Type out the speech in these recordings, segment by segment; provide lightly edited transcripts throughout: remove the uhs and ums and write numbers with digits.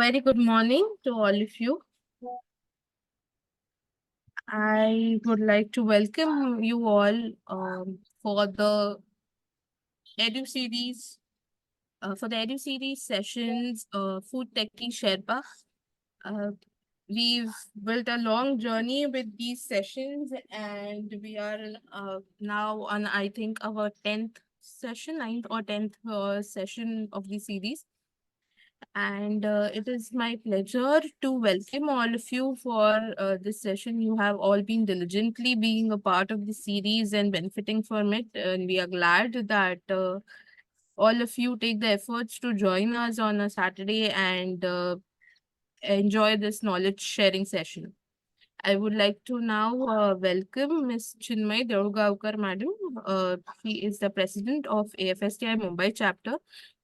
very good morning to all of you. I would like to welcome you all for the Edu series, sessions, Food Techie Sherpa. Uh, we've built a long journey with these sessions, and we are now on, I think, our 10th session, 9th or 10th session of the series. And it is my pleasure to welcome all of you for this session. You have all been diligently being a part of the series and benefiting from it. And we are glad that all of you take the efforts to join us on a Saturday and enjoy this knowledge sharing session. I would like to now welcome Ms. Chinmay Deolgaonkar Madam. She is the president of AFSTI Mumbai chapter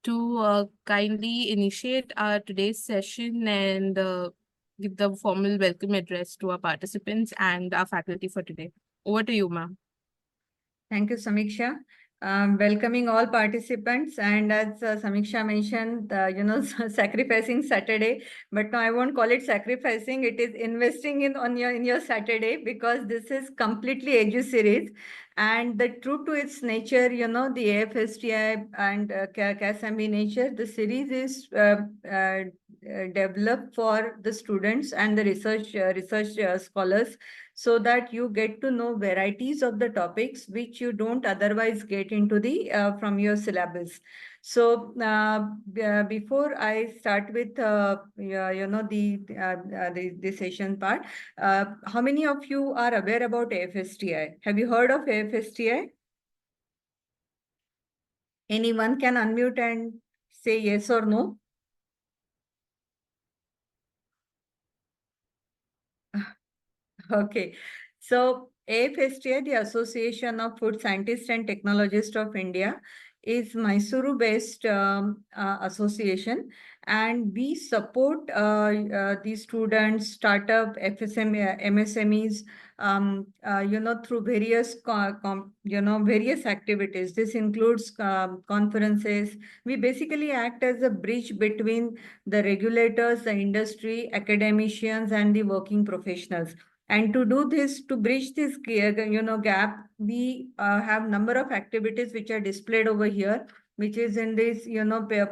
to kindly initiate our today's session and give the formal welcome address to our participants and our faculty for today. Over to you, ma'am. Thank you, Samiksha. Welcoming all participants, and as Samiksha mentioned, sacrificing Saturday, but no, I won't call it sacrificing. It is investing in your Saturday, because this is completely Edu series, and the true to its nature, the AFSTI and CASMB nature, the series is developed for the students and the research scholars, so that you get to know varieties of the topics which you don't otherwise get into the from your syllabus. So before I start with the session part, how many of you are aware about AFSTI? Have you heard of AFSTI? Anyone can unmute and say yes or no. Okay. So AFSTI, the Association of Food Scientists and Technologists of India, is Mysuru-based association, and we support the students, startup, MSMEs, through various various activities. This includes conferences. We basically act as a bridge between the regulators, the industry, academicians, and the working professionals. And to do this, to bridge this gap, we have number of activities which are displayed over here, which is in this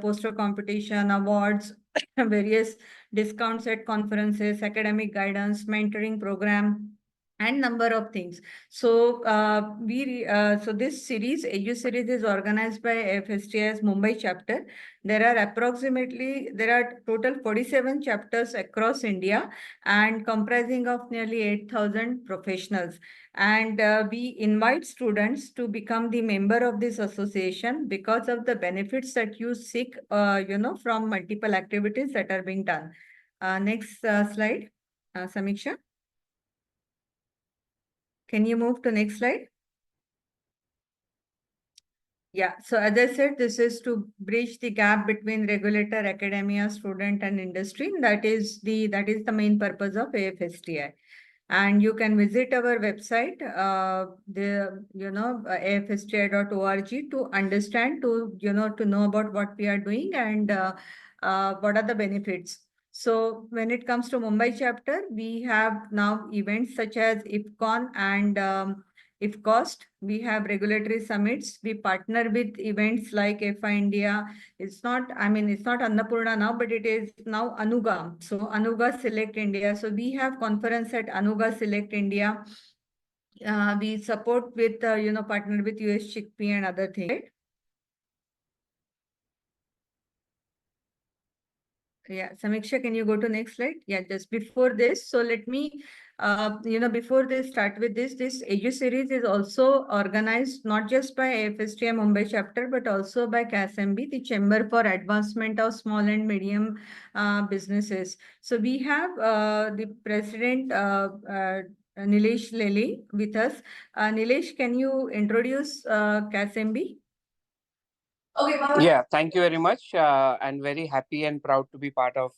poster competition, awards, various discounts at conferences, academic guidance, mentoring program, and number of things. So so this series, Edu series, is organized by AFSTI's Mumbai chapter. There are total 47 chapters across India, and comprising of nearly 8,000 professionals. And we invite students to become the member of this association because of the benefits that you seek, from multiple activities that are being done. Next slide, Samiksha. Can you move to next slide? Yeah, so as I said, this is to bridge the gap between regulator, academia, student, and industry. That is the main purpose of AFSTI. And you can visit our website, afsti.org, to understand, to know about what we are doing and what are the benefits. So when it comes to Mumbai chapter, we have now events such as IFCON and IFCOST. We have regulatory summits. We partner with events like FI India. It's not Annapurna now, but it is now Anuga. So Anuga Select India. So we have conference at Anuga Select India. We support with, partner with US Chickpea and other things. Yeah, Samiksha, can you go to next slide? Yeah, just before this. So let me, before they start with this Edu series is also organized not just by AFSTI Mumbai chapter, but also by CASMB, the Chamber for Advancement of Small and Medium Businesses. So we have the president, Nilesh Lele, with us. Nilesh, can you introduce CASMB? Okay, yeah, thank you very much. I'm very happy and proud to be part of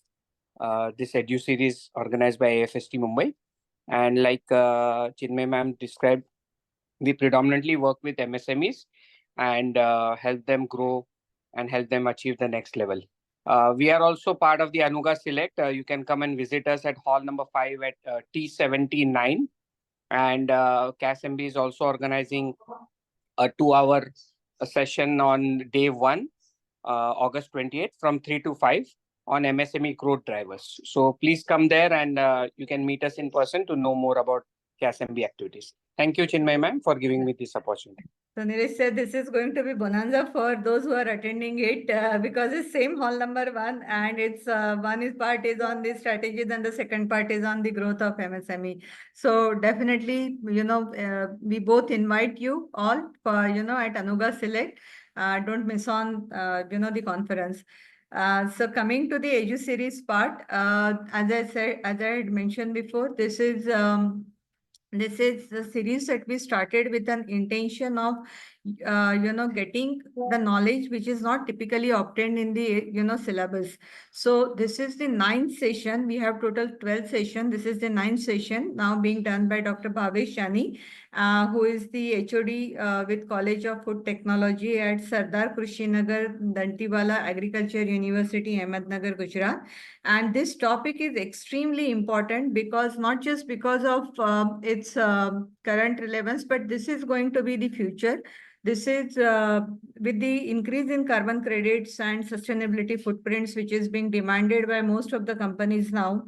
this Edu series organized by AFST Mumbai. And like Chinmay ma'am described, we predominantly work with MSMEs and help them grow and help them achieve the next level. We are also part of the Anuga Select. You can come and visit us at hall number 5 at T79. And CASMB is also organizing a 2-hour session on day 1, August 28th from 3 to 5 on MSME growth drivers. So please come there and you can meet us in person to know more about CASMB activities. Thank you, Chinmay ma'am, for giving me this opportunity. So Nilesh said this is going to be bonanza for those who are attending it because it's same hall number 1 and it's one is part is on the strategy, then the second part is on the growth of MSME. So definitely, we both invite you all for, at Anuga Select. Don't miss on, the conference. So coming to the Edu series part, as I had mentioned before, this is the series that we started with an intention of, getting the knowledge which is not typically obtained in the, syllabus. So this is the 9th session. We have total 12 sessions. This is the 9th session now being done by Dr. Bhavesh, Jani, who is the HOD with College of Food Technology at Sardar Kushinagar, Dantiwala Agriculture University, Ahmednagar, Gujarat. And this topic is extremely important because not just because of its current relevance, but this is going to be the future. This is with the increase in carbon credits and sustainability footprints, which is being demanded by most of the companies now.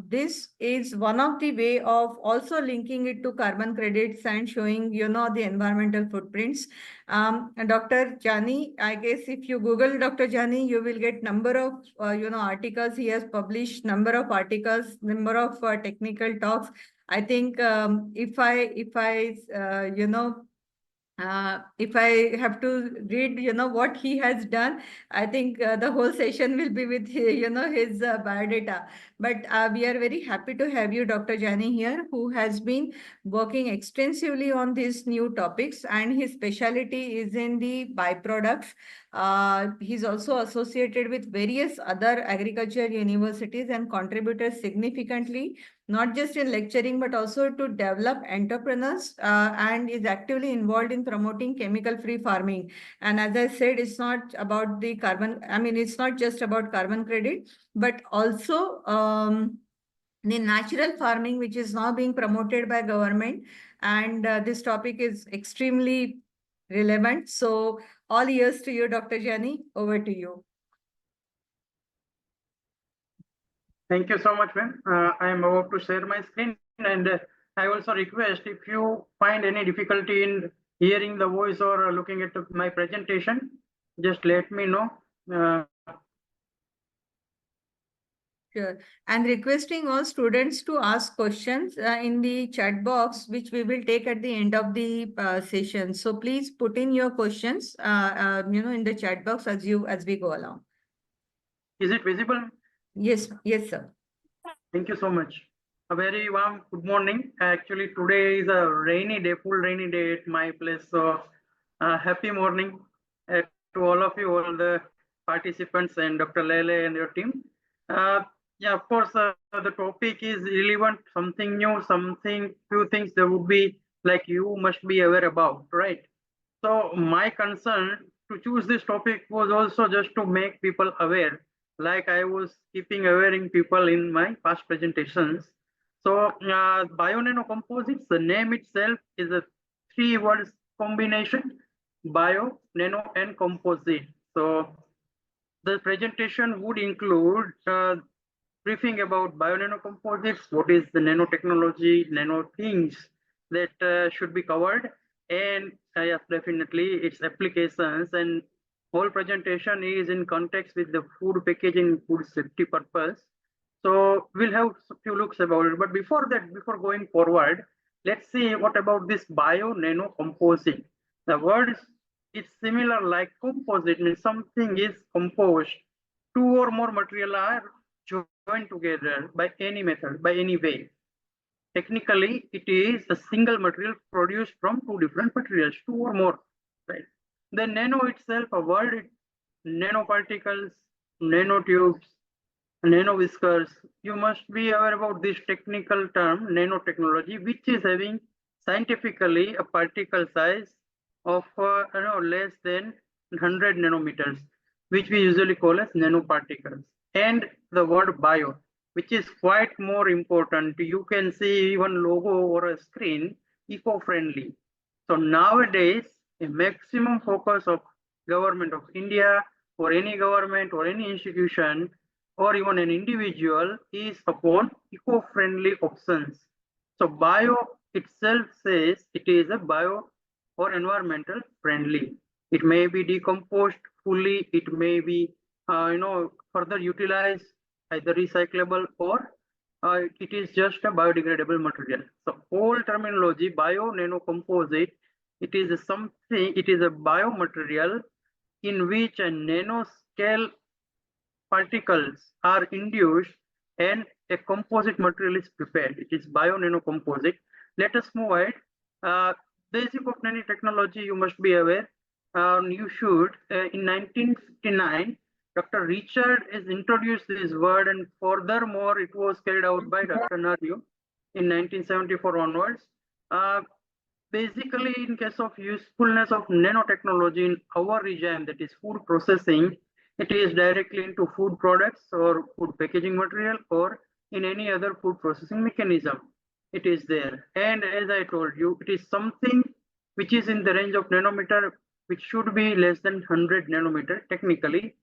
This is one of the way of also linking it to carbon credits and showing, the environmental footprints. Dr. Jani, I guess if you Google Dr. Jani, you will get number of, articles. He has published number of articles, number of technical talks. I think if I have to read, what he has done, I think the whole session will be with, his biodata. But we are very happy to have you, Dr. Jani, here, who has been working extensively on these new topics, and his specialty is in the byproducts. He's also associated with various other agriculture universities and contributed significantly, not just in lecturing, but also to develop entrepreneurs, and is actively involved in promoting chemical-free farming. And as I said, it's not about the carbon, it's not just about carbon credit, but also the natural farming, which is now being promoted by government. And this topic is extremely relevant. So all ears to you, Dr. Jani, over to you. Thank you so much, ma'am. I am about to share my screen, and I also request if you find any difficulty in hearing the voice or looking at my presentation, just let me know. Sure. And requesting all students to ask questions in the chat box, which we will take at the end of the session. So please put in your questions, in the chat box as we go along. Is it visible? Yes, sir. Thank you so much. A very warm good morning. Actually, today is a rainy day, full rainy day at my place. So happy morning to all of you, all the participants and Dr. Lele and your team. Yeah, of course, the topic is relevant, something new, few things that would be like you must be aware about, right? So my concern to choose this topic was also just to make people aware, like I was keeping awareing people in my past presentations. So Bionanocomposites, the name itself is a 3 words combination, bio, nano, and composite. So the presentation would include briefing about bionanocomposites, what is the nanotechnology, nano things that should be covered, and yes, definitely its applications. And whole presentation is in context with the food packaging, food safety purpose. So we'll have a few looks about it. But before that, before going forward, let's see what about this bio-nano-composite. The word is similar like composite, means something is composed. 2 or more material are joined together by any method, by any way. Technically, it is a single material produced from 2 different materials, 2 or more, right? The nano itself, a word, nanoparticles, nanotubes, nanoviscers. You must be aware about this technical term, nanotechnology, which is having scientifically a particle size of less than 100 nanometers. which we usually call as nanoparticles, and the word bio, which is quite more important. You can see even logo or a screen, eco-friendly. So nowadays, a maximum focus of government of India or any government or any institution or even an individual is upon eco-friendly options. So bio itself says it is a bio or environmental friendly. It may be decomposed fully, it may be further utilized, either recyclable or it is just a biodegradable material. So whole terminology bio nanocomposite, it is a biomaterial in which a nanoscale particles are induced and a composite material is prepared. It is bio-nanocomposite. Let us move ahead. Basic of nanotechnology, you must be aware. You should. In 1959, Dr. Richard has introduced this word, and furthermore, it was carried out by Dr. Naryu in 1974 onwards. Basically, in case of usefulness of nanotechnology in our regime, that is food processing, it is directly into food products or food packaging material or in any other food processing mechanism. It is there. And as I told you, it is something which is in the range of nanometer, which should be less than 100 nanometer technically.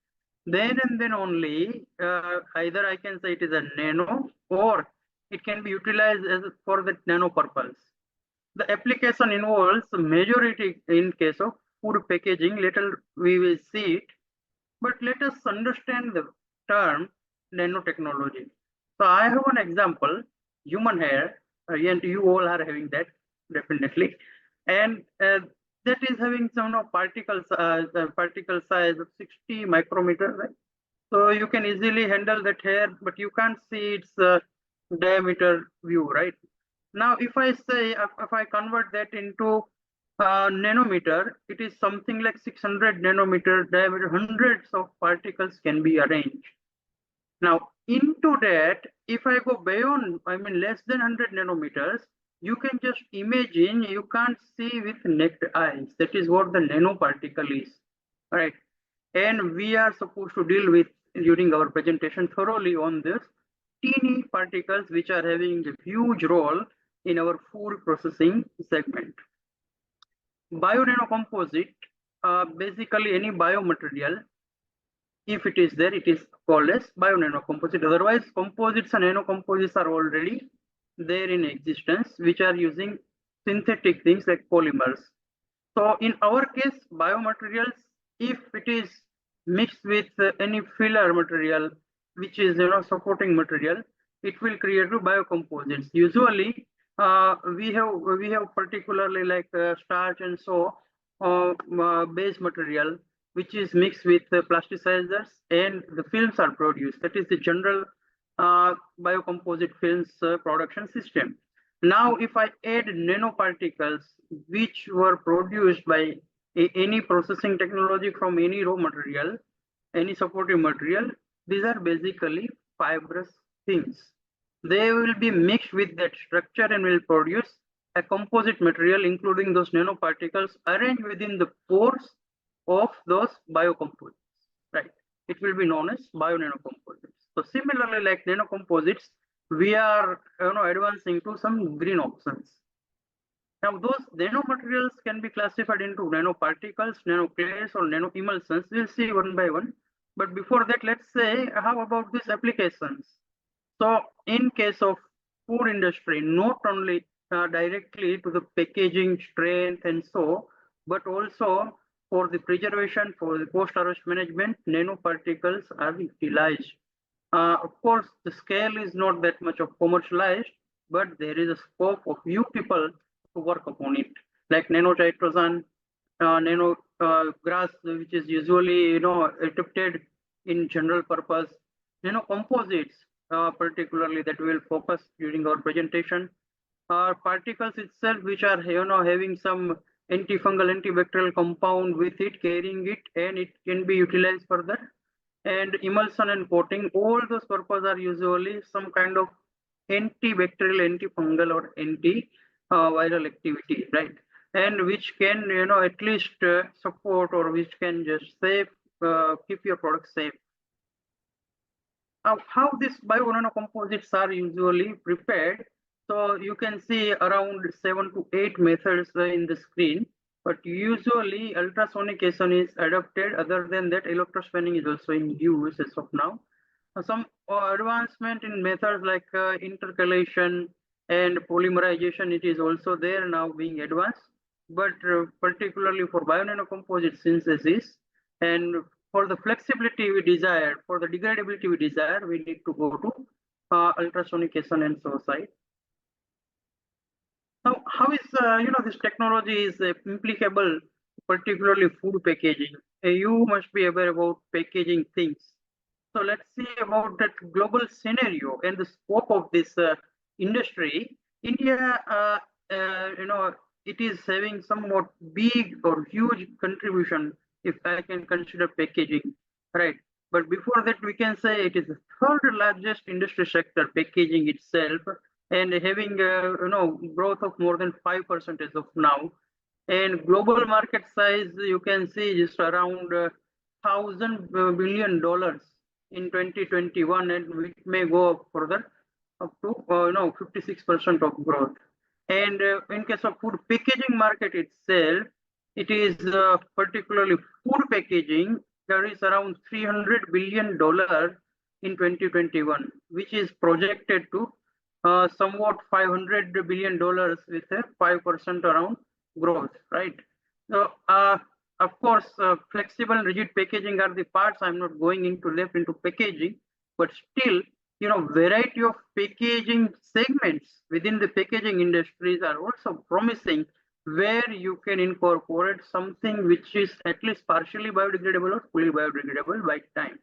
Then and then only, either I can say it is a nano or it can be utilized as for the nano purpose. The application involves majority in case of food packaging. Later we will see it, but let us understand the term nanotechnology. So I have an example, human hair, and you all are having that definitely, and that is having some particle size of 60 micrometer, right? So you can easily handle that hair, but you can't see its diameter view, right? Now, if I say, if I convert that into nanometer, it is something like 600 nanometer diameter, hundreds of particles can be arranged. Now, into that, if I go beyond, I mean less than 100 nanometers, you can just imagine, you can't see with naked eyes. That is what the nanoparticle is, right? And we are supposed to deal with, during our presentation, thoroughly on this teeny particles which are having a huge role in our food processing segment. Bionanocomposite, basically any biomaterial, if it is there, it is called as bionanocomposite. Otherwise, composites and nanocomposites are already there in existence, which are using synthetic things like polymers. So in our case, biomaterials, if it is mixed with any filler material, which is supporting material, it will create biocomposites. Usually, we have particularly like starch and so base material, which is mixed with plasticizers, and the films are produced. That is the general biocomposite films production system. Now, if I add nanoparticles, which were produced by any processing technology from any raw material, any supportive material, these are basically fibrous things. They will be mixed with that structure and will produce a composite material, including those nanoparticles arranged within the pores of those biocomposites, right? It will be known as bionanocomposites. So similarly, like nanocomposites, we are advancing to some green options. Now, those nanomaterials can be classified into nanoparticles, nanoclays, or nanoemulsions. We'll see one by one. But before that, let's say, how about these applications? So, in case of food industry, not only directly to the packaging strength and so, but also for the preservation, for the post-harvest management, nanoparticles are utilized. Of course, the scale is not that much of commercialized, but there is a scope of few people to work upon it, like nanochitrosan, nano grass, which is usually adopted in general purpose, nanocomposites, particularly that we will focus during our presentation, are particles itself which are having some antifungal, antibacterial compound with it, carrying it, and it can be utilized further. And emulsion and coating, all those purposes are usually some kind of antibacterial, antifungal, or anti-viral activity, right? And which can, at least support, or which can just save keep your product safe. How these bionanocomposites are usually prepared. So you can see around 7 to 8 methods in the screen, but usually ultrasonication is adopted. Other than that, electrospinning is also in use as of now. Some advancement in methods like intercalation and polymerization, it is also there now being advanced, but particularly for bionanocomposite synthesis and for the flexibility we desire, for the degradability we desire, we need to go to ultrasonication and so side. Now, how is this technology is applicable, particularly food packaging? You must be aware about packaging things. So let's see about that global scenario and the scope of this industry. India, it is having somewhat big or huge contribution, if I can consider packaging, right? But before that, we can say it is the third largest industry sector, packaging itself, and having growth of more than 5% as of now. And global market size, you can see just around $1,000 billion in 2021, and it may go up further up to 56% of growth. And in case of food packaging market itself, it is particularly food packaging. There is around $300 billion in 2021, which is projected to somewhat $500 billion with a 5% around growth, right? So, of course, flexible and rigid packaging are the parts. I'm not going into depth into packaging, but still, variety of packaging segments within the packaging industries are also promising, where you can incorporate something which is at least partially biodegradable or fully biodegradable by time.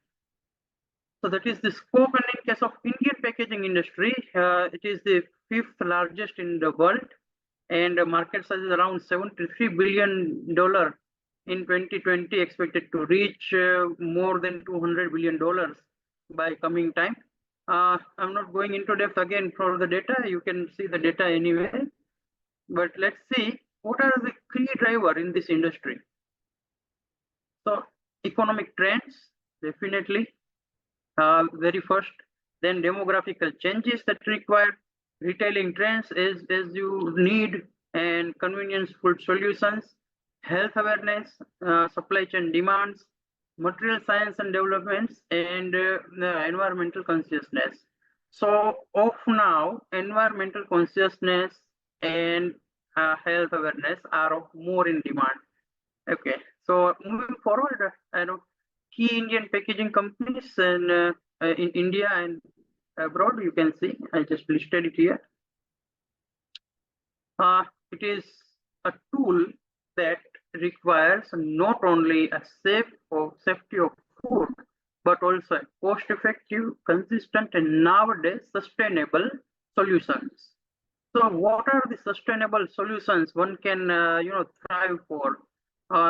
So that is the scope. And in case of Indian packaging industry, it is the 5th largest in the world, and the market size is around $73 billion in 2020, expected to reach more than $200 billion by coming time. I'm not going into depth again for the data. You can see the data anyway. But let's see what are the key driver in this industry. So economic trends, definitely. Very first, then demographical changes that require retailing trends as you need and convenience food solutions, health awareness, supply chain demands, material science and developments, and the environmental consciousness. So of now, environmental consciousness and health awareness are of more in demand. Okay, so moving forward, I know key Indian packaging companies and in India and abroad, you can see, I just listed it here. It is a tool that requires not only a safety of food, but also cost-effective, consistent, and nowadays sustainable solutions. So what are the sustainable solutions one can thrive for?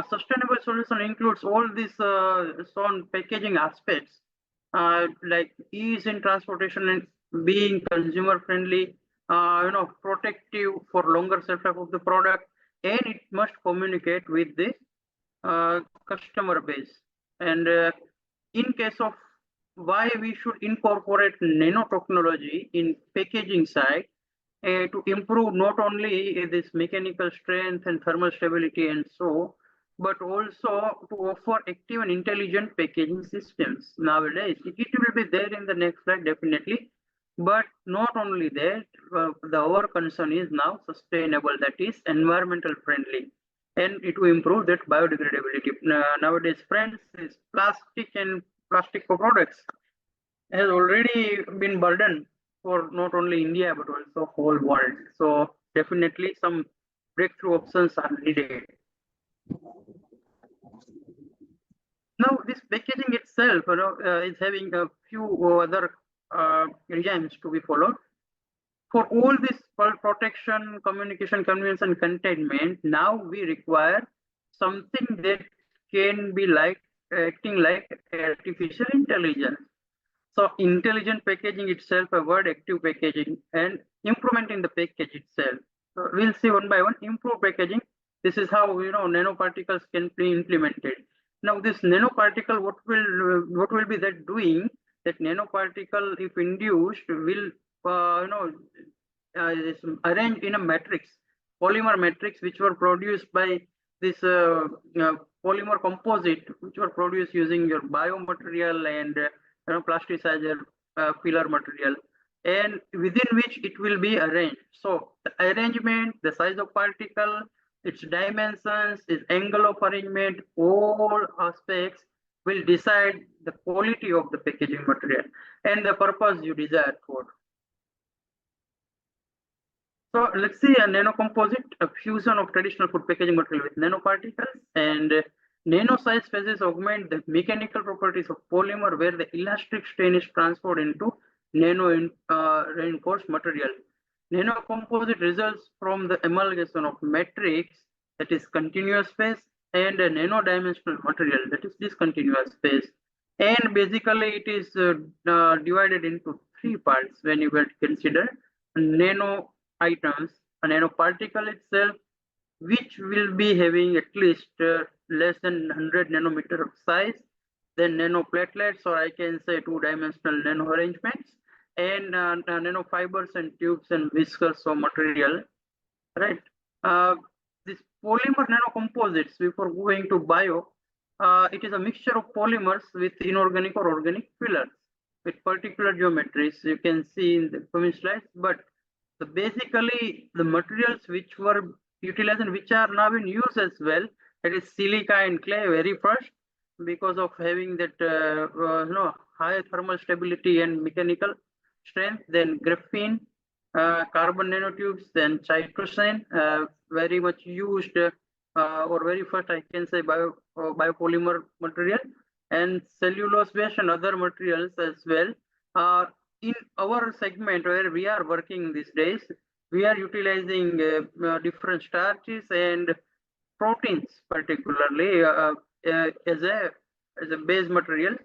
Sustainable solution includes all these packaging aspects, like ease in transportation and being consumer friendly, protective for longer shelf life of the product, and it must communicate with the customer base. And in case of why we should incorporate nanotechnology in packaging side, to improve not only this mechanical strength and thermal stability and so, but also to offer active and intelligent packaging systems nowadays. It will be there in the next slide, definitely. But not only that, our concern is now sustainable, that is environmental friendly, and it will improve that biodegradability. Nowadays, friends, is plastic and plastic products has already been burdened for not only India but also whole world. So definitely some breakthrough options are needed. Now this packaging itself, is having a few other regimes to be followed. For all this protection, communication, convenience, and containment, now we require something that can be like acting like artificial intelligence. So intelligent packaging itself, avoid active packaging, and improvement in the package itself. So we'll see one by one. Improve packaging. This is how nanoparticles can be implemented. Now this nanoparticle, what will be that doing? That nanoparticle, if induced, will is arranged in a matrix, polymer matrix, which were produced by this polymer composite, which were produced using your biomaterial and plasticizer filler material, and within which it will be arranged. So the arrangement, the size of particle, its dimensions, its angle of arrangement, all aspects will decide the quality of the packaging material and the purpose you desire for. So let's see a nanocomposite, a fusion of traditional food packaging material with nanoparticles, and nano size phases augment the mechanical properties of polymer, where the elastic strain is transferred into nano reinforced material. Nanocomposite results from the amalgamation of matrix, that is continuous phase, and a nano-dimensional material, that is discontinuous phase. And basically it is divided into three parts when you will consider nano items, a nanoparticle itself, which will be having at least less than 100 nanometer of size, then nanoplatelets, or I can say two-dimensional nano arrangements, and nanofibers and tubes and whiskers of material, right? This polymer nanocomposites, before going to bio, it is a mixture of polymers with inorganic or organic fillers with particular geometries. You can see in the coming slides, but basically the materials which were utilized and which are now in use as well, that is silica and clay very first, because of having that high thermal stability and mechanical strength, then graphene, carbon nanotubes, then cytosine, very much used or very first I can say biopolymer material, and cellulose based and other materials as well. In our segment where we are working these days, we are utilizing different starches and proteins, particularly as a base material,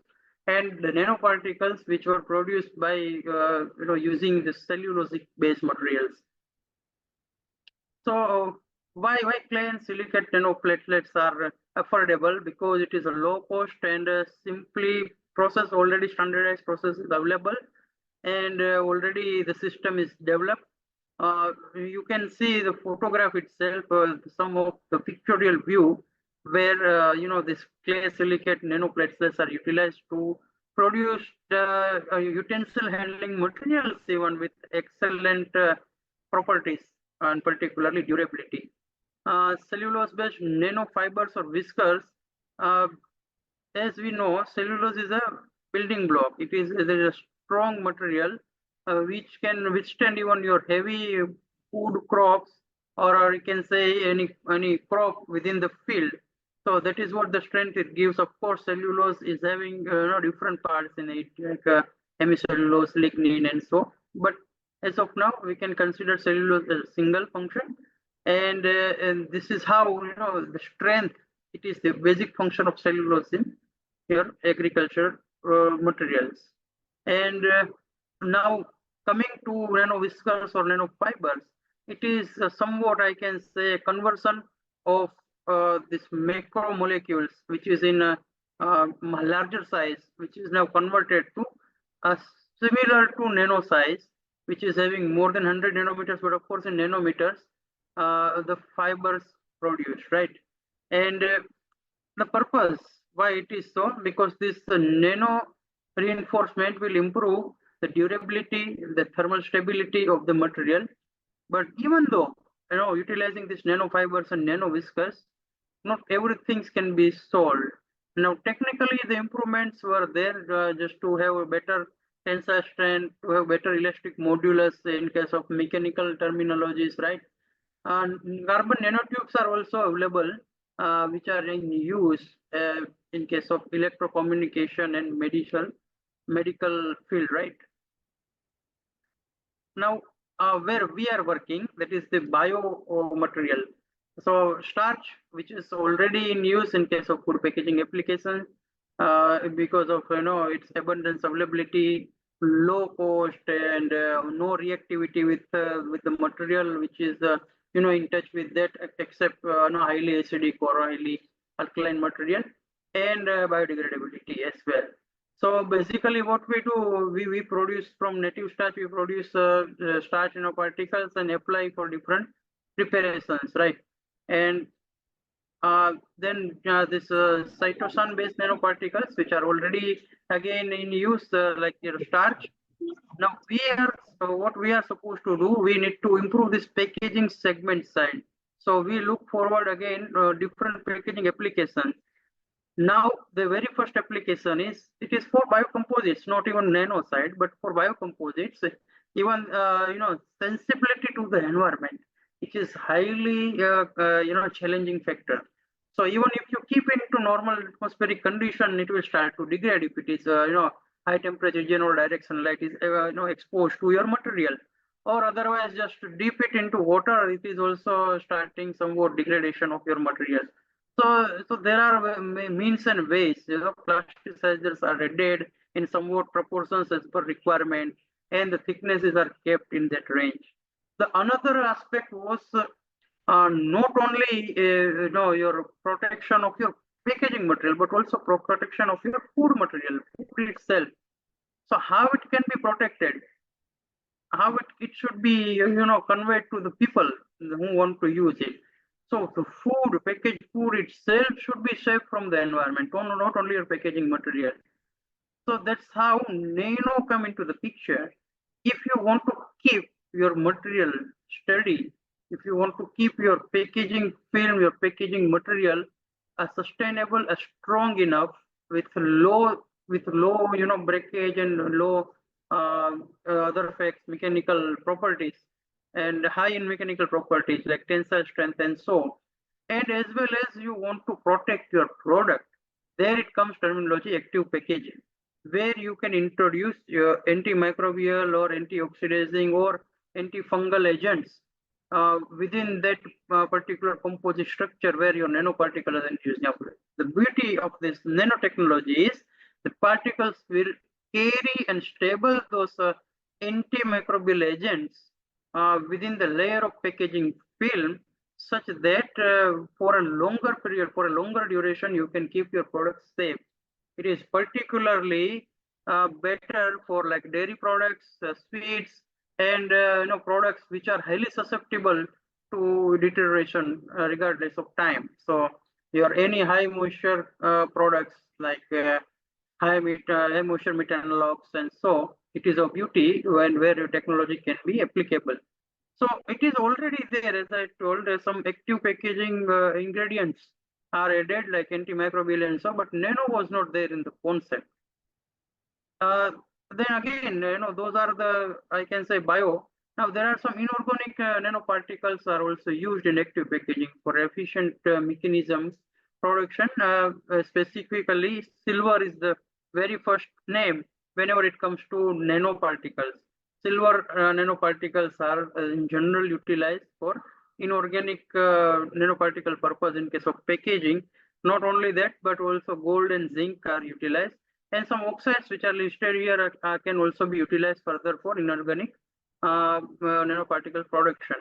and the nanoparticles which were produced by using the cellulosic base materials. So why clay and silicate nanoplatelets are affordable? Because it is a low cost and simply process, already standardized process is available, and already the system is developed. You can see the photograph itself, some of the pictorial view, where this clay silicate nanoplatelets are utilized to produce utensil handling materials, even with excellent properties and particularly durability. Cellulose based nanofibers or whiskers, as we know, cellulose is a building block. It is a strong material which can withstand even your heavy food crops, or you can say any crop within the field. So that is what the strength it gives. Of course, cellulose is having different parts in it, like hemicellulose, lignin, and so. But as of now, we can consider cellulose as a single function, and this is how the strength. It is the basic function of cellulose in your agriculture materials. And now coming to nano whiskers or nanofibers, it is somewhat, I can say, a conversion of this macromolecules, which is in a larger size, which is now converted to similar to nano size, which is having more than 100 nanometers, but of course in nanometers, the fibers produced, right? And the purpose why it is so, because this nano reinforcement will improve the durability, the thermal stability of the material. But even though utilizing these nanofibers and nano whiskers, not everything can be solved. Now technically the improvements were there just to have a better tensile strength, to have better elastic modulus in case of mechanical terminologies, right? And carbon nanotubes are also available, which are in use in case of electrocommunication and medical field, right? Now, where we are working, that is the bio material. So starch, which is already in use in case of food packaging application, because of its abundance, availability, low cost, and no reactivity with the material which is in touch with that, except highly acidic or highly alkaline material. and biodegradability as well. So basically what we do, we produce from native starch, we produce starch nanoparticles and apply for different preparations, right? And then this cytosine-based nanoparticles, which are already again in use, like your starch. Now what we are supposed to do, we need to improve this packaging segment side. So we look forward again different packaging applications. Now the very first application is, it is for biocomposites, not even nano side, but for biocomposites, even sensibility to the environment, which is highly challenging factor. So even if you keep it into normal atmospheric condition, it will start to degrade if it is high temperature region or direct sunlight is exposed to your material, or otherwise just dip it into water, it is also starting somewhat degradation of your material. So there are means and ways, plasticizers are added in somewhat proportions as per requirement, and the thicknesses are kept in that range. The another aspect was not only your protection of your packaging material, but also protection of your food material, food itself. So how it can be protected, how it should be conveyed to the people who want to use it. So the food, packaged food itself should be safe from the environment, not only your packaging material. So that's how nano come into the picture. If you want to keep your material steady, if you want to keep your packaging film, your packaging material sustainable, strong enough, with low breakage and low other effects, mechanical properties, and high in mechanical properties like tensile strength and so, and as well as you want to protect your product, there it comes terminology active packaging, where you can introduce your antimicrobial or antioxidizing or antifungal agents within that particular composite structure where your nanoparticle is introduced. Now, the beauty of this nanotechnology is the particles will carry and stable those antimicrobial agents within the layer of packaging film, such that for a longer period, for a longer duration, you can keep your products safe. It is particularly better for like dairy products, sweets, and products which are highly susceptible to deterioration regardless of time. So your any high moisture products like high moisture meat analogs, and so it is a beauty when where your technology can be applicable. So it is already there, as I told, some active packaging ingredients are added like antimicrobial and so, but nano was not there in the concept. Then again, those are the, I can say, bio. Now there are some inorganic nanoparticles are also used in active packaging for efficient mechanisms production. Specifically, silver is the very first name whenever it comes to nanoparticles. Silver nanoparticles are in general utilized for inorganic nanoparticle purpose in case of packaging. Not only that, but also gold and zinc are utilized, and some oxides which are listed here can also be utilized further for inorganic nanoparticle production.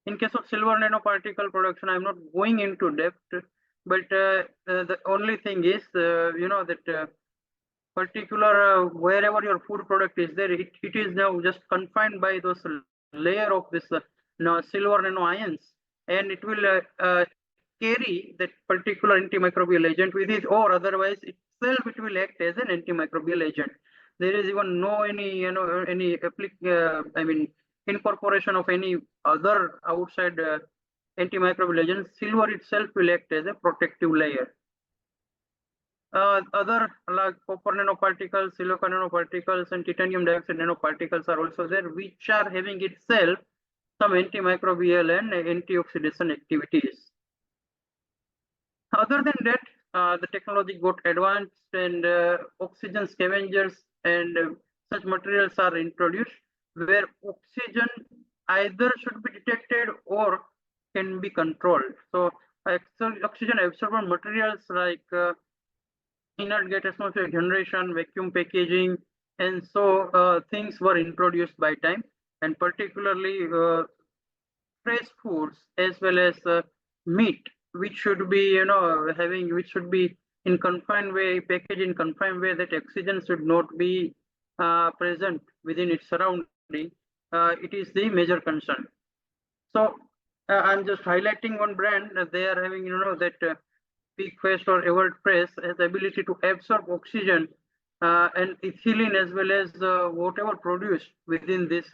In case of silver nanoparticle production, I'm not going into depth, but the only thing is, that particular wherever your food product is there, it is now just confined by those layer of this silver nano ions, and it will carry that particular antimicrobial agent with it, or otherwise itself it will act as an antimicrobial agent. There is even no any incorporation of any other outside antimicrobial agent. Silver itself will act as a protective layer. Other like copper nanoparticles, silica nanoparticles, and titanium dioxide nanoparticles are also there, which are having itself some antimicrobial and antioxidation activities. Other than that, the technology got advanced, and oxygen scavengers and such materials are introduced, where oxygen either should be detected or can be controlled. So oxygen absorbent materials like inert gas atmosphere generation, vacuum packaging, and so things were introduced by time, and particularly fresh foods as well as meat, which should be which should be in confined way, packaged in confined way, that oxygen should not be present within its surrounding. It is the major concern. So I'm just highlighting one brand. They are having, that Peak Fest or Everett Press has the ability to absorb oxygen and ethylene as well as whatever produced within this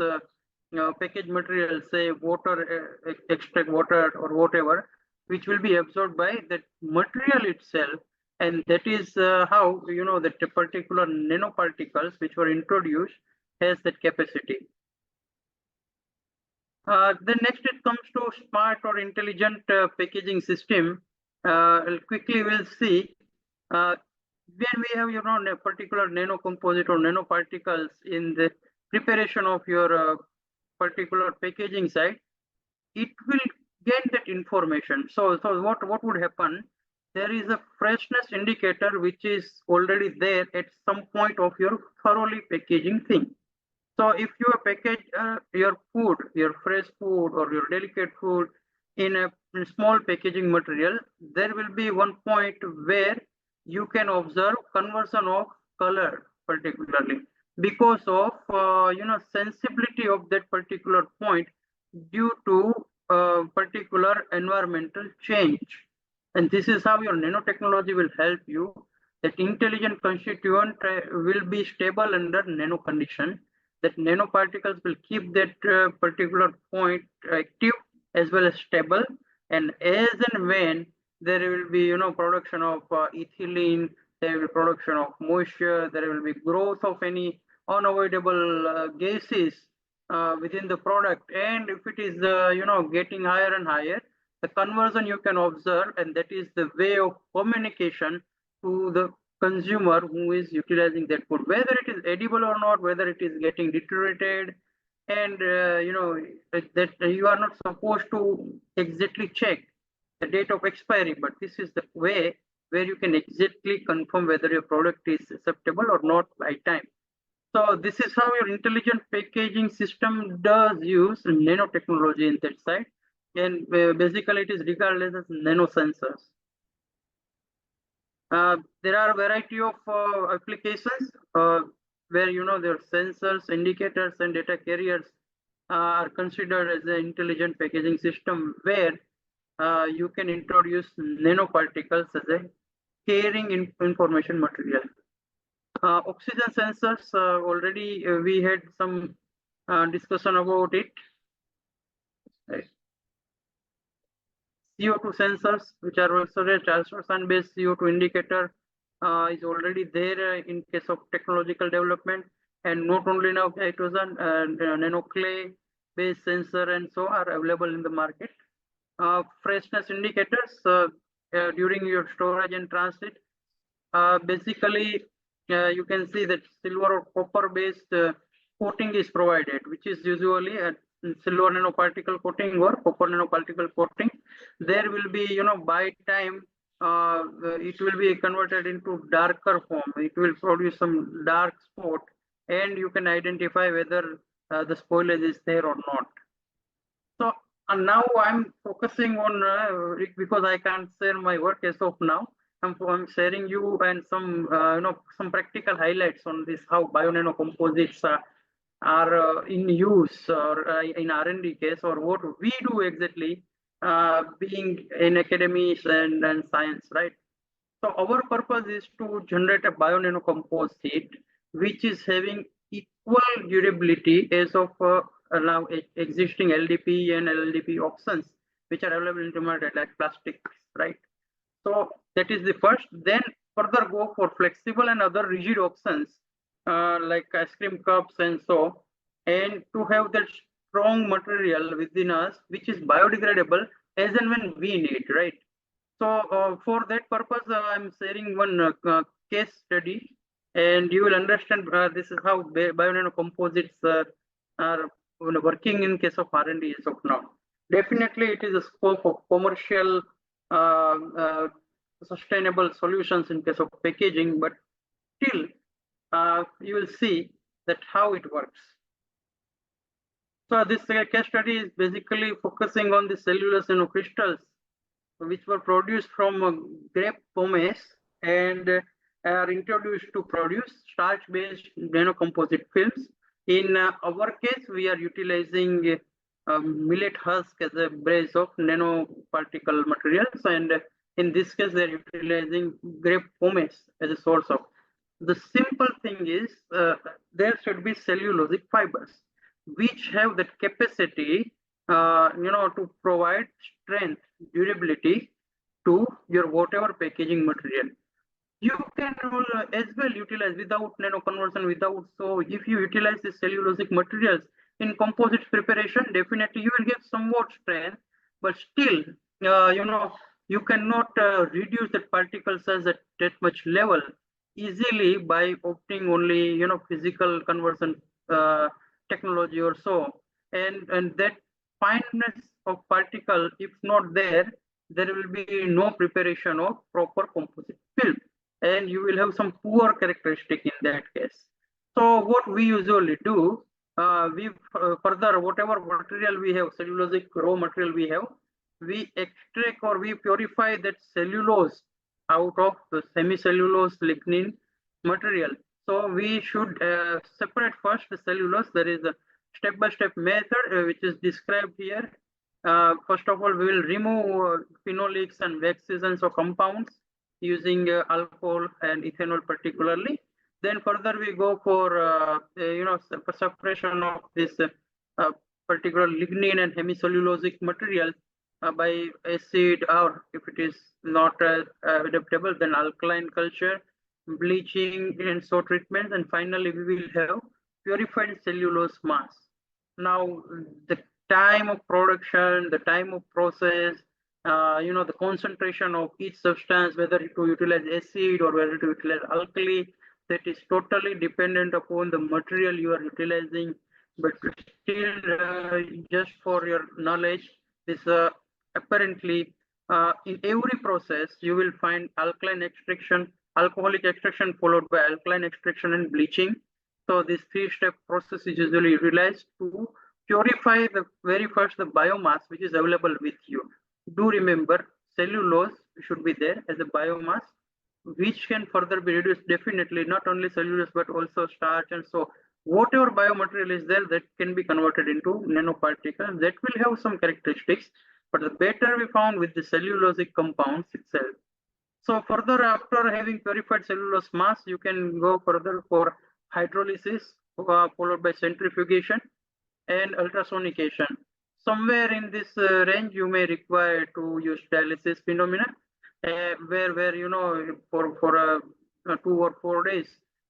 packaged material, say water, extract water or whatever, which will be absorbed by that material itself. And that is how, that particular nanoparticles which were introduced has that capacity. Then next it comes to smart or intelligent packaging system. Quickly we'll see when we have a particular nanocomposite or nanoparticles in the preparation of your particular packaging side, it will get that information. So what would happen? There is a freshness indicator which is already there at some point of your thoroughly packaging thing. So if you package your food, your fresh food or your delicate food in a small packaging material, there will be one point where you can observe conversion of color particularly because of sensibility of that particular point due to particular environmental change. And this is how your nanotechnology will help you. That intelligent constituent will be stable under nano condition. That nanoparticles will keep that particular point active as well as stable. And as and when there will be, production of ethylene, there will be production of moisture, there will be growth of any unavoidable gases within the product. And if it is, getting higher and higher, the conversion you can observe, and that is the way of communication to the consumer who is utilizing that food, whether it is edible or not, whether it is getting deteriorated, and that you are not supposed to exactly check the date of expiry, but this is the way where you can exactly confirm whether your product is acceptable or not by time. So this is how your intelligent packaging system does use nanotechnology in that side. And basically it is regarded as nanosensors. There are a variety of applications where their sensors, indicators, and data carriers are considered as an intelligent packaging system where you can introduce nanoparticles as a carrying information material. Oxygen sensors, already we had some discussion about it. Right. CO2 sensors, which are also a ultrasound-based CO2 indicator, is already there in case of technological development. And not only now hydrogen and nanoclay-based sensor and so are available in the market. Freshness indicators during your storage and transit. Basically, you can see that silver or copper-based coating is provided, which is usually a silver nanoparticle coating or copper nanoparticle coating. There will be, by time, it will be converted into darker form. It will produce some dark spot, and you can identify whether the spoilage is there or not. So now I'm focusing on because I can't share my work as of now. I'm sharing you and some some practical highlights on this, how bionanocomposites are in use or in R&D case, or what we do exactly being in academies and science, right? So our purpose is to generate a bionanocomposite which is having equal durability as of now existing LDP and LLDP options which are available in the market like plastics, right? So that is the first. Then further go for flexible and other rigid options like ice cream cups and so, and to have that strong material within us which is biodegradable as and when we need, right? So for that purpose, I'm sharing one case study, and you will understand this is how bionanocomposites are working in case of R&D as of now. Definitely, it is a scope of commercial sustainable solutions in case of packaging, but still you will see that how it works. So this case study is basically focusing on the cellulose nanocrystals which were produced from grape pomace and are introduced to produce starch-based nanocomposite films. In our case, we are utilizing millet husk as a base of nanoparticle materials, and in this case, they are utilizing grape pomace as a source of. The simple thing is there should be cellulosic fibers which have that capacity, to provide strength, durability to your whatever packaging material. You can as well utilize without nano conversion, without. So if you utilize the cellulosic materials in composites preparation, definitely you will get somewhat strength, but still, you cannot reduce the particle size at that much level easily by opting only, physical conversion technology or so. And that fineness of particle, if not there, there will be no preparation of proper composite film, and you will have some poor characteristic in that case. So what we usually do, we further whatever material we have, cellulosic raw material we have, we extract or we purify that cellulose out of the semicellulose lignin material. So we should separate first the cellulose. There is a step-by-step method which is described here. First of all, we will remove phenolics and waxes and so compounds using alcohol and ethanol particularly. Then further we go for separation of this particular lignin and hemicellulosic material by acid, or if it is not adaptable, then alkaline culture, bleaching and so treatments, and finally we will have purified cellulose mass. Now the time of production, the time of process, the concentration of each substance, whether to utilize acid or whether to utilize alkali, that is totally dependent upon the material you are utilizing. But still, just for your knowledge, this apparently in every process you will find alkaline extraction, alcoholic extraction followed by alkaline extraction and bleaching. So this three-step process is usually utilized to purify the very first the biomass which is available with you. Do remember, cellulose should be there as a biomass, which can further be reduced. Definitely, not only cellulose but also starch, and so whatever biomaterial is there, that can be converted into nanoparticles. That will have some characteristics, but the better we found with the cellulosic compounds itself. So further, after having purified cellulose mass, you can go further for hydrolysis, followed by centrifugation and ultrasonication. Somewhere in this range, you may require to use dialysis phenomena, where for 2 or 4 days,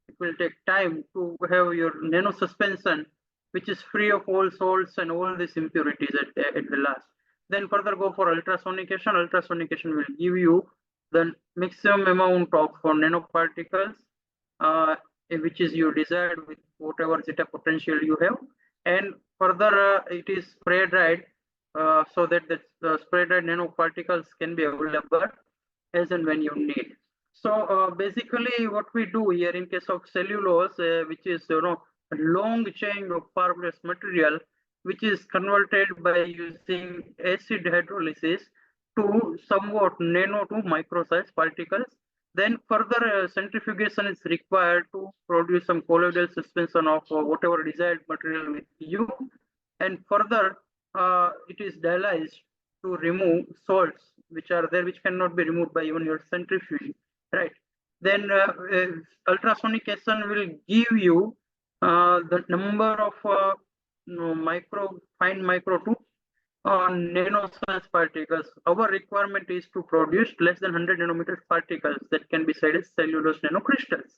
it will take time to have your nano suspension, which is free of all salts and all these impurities at the last. Then further go for ultrasonication. Ultrasonication will give you the maximum amount of nanoparticles, which is you desired with whatever zeta potential you have. And further, it is spray dried, so that the spray dried nanoparticles can be available as and when you need. So basically, what we do here in case of cellulose, which is a long chain of fibrous material, which is converted by using acid hydrolysis to somewhat nano to micro size particles. Then further centrifugation is required to produce some colloidal suspension of whatever desired material with you, and further it is dialyzed to remove salts which are there, which cannot be removed by even your centrifuge, right? Then ultrasonication will give you the number of fine micro to nano size particles. Our requirement is to produce less than 100 nanometer particles that can be said as cellulose nanocrystals.